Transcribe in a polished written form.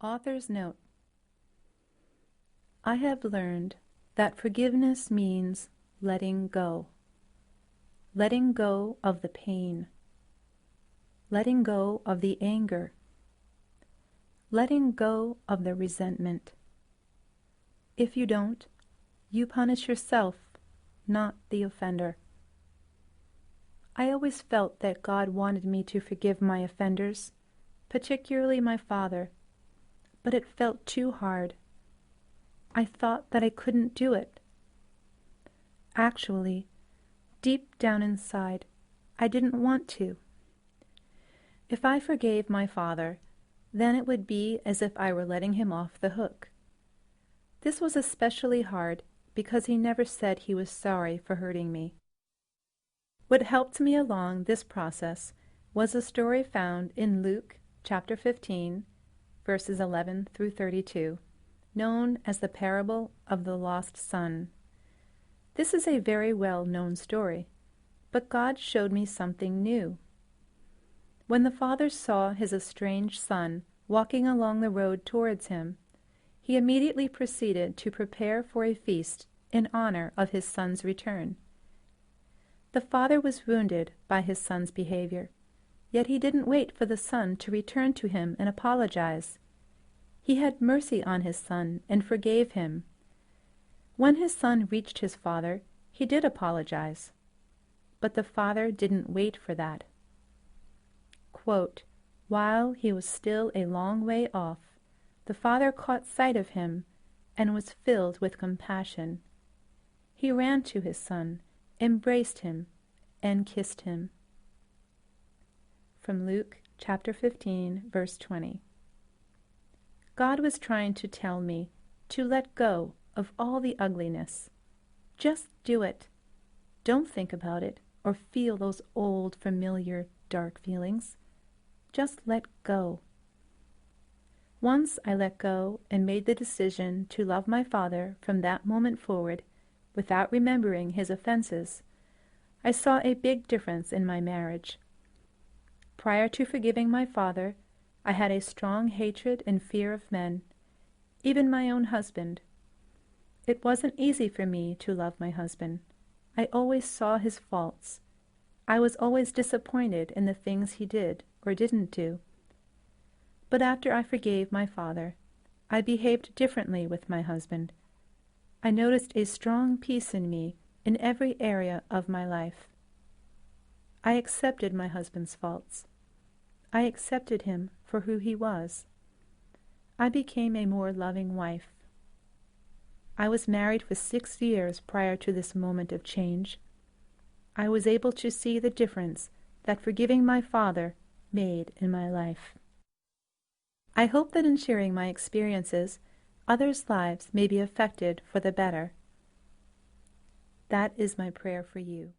Author's note: I have learned that forgiveness means letting go of the pain, letting go of the anger, letting go of the resentment. If you don't, you punish yourself, not the offender. I always felt that God wanted me to forgive my offenders, particularly my father, but it felt too hard. I thought that I couldn't do it. Actually, deep down inside, I didn't want to. If I forgave my father, then it would be as if I were letting him off the hook. This was especially hard because he never said he was sorry for hurting me. What helped me along this process was a story found in Luke chapter 15, verses 11 through 32, known as the parable of the lost son. This is a very well-known story, but God showed me something new. When the father saw his estranged son walking along the road towards him, he immediately proceeded to prepare for a feast in honor of his son's return. The father was wounded by his son's behavior, yet he didn't wait for the son to return to him and apologize. He had mercy on his son and forgave him. When his son reached his father, he did apologize, but the father didn't wait for that. Quote, while he was still a long way off, the father caught sight of him and was filled with compassion. He ran to his son, embraced him, and kissed him. From Luke chapter 15, verse 20. God was trying to tell me to let go of all the ugliness. Just do it. Don't think about it or feel those old, familiar, dark feelings. Just let go. Once I let go and made the decision to love my father from that moment forward, without remembering his offenses, I saw a big difference in my marriage. Prior to forgiving my father, I had a strong hatred and fear of men, even my own husband. It wasn't easy for me to love my husband. I always saw his faults. I was always disappointed in the things he did or didn't do. But after I forgave my father, I behaved differently with my husband. I noticed a strong peace in me in every area of my life. I accepted my husband's faults. I accepted him for who he was. I became a more loving wife. I was married for 6 years prior to this moment of change. I was able to see the difference that forgiving my father made in my life. I hope that in sharing my experiences, others' lives may be affected for the better. That is my prayer for you.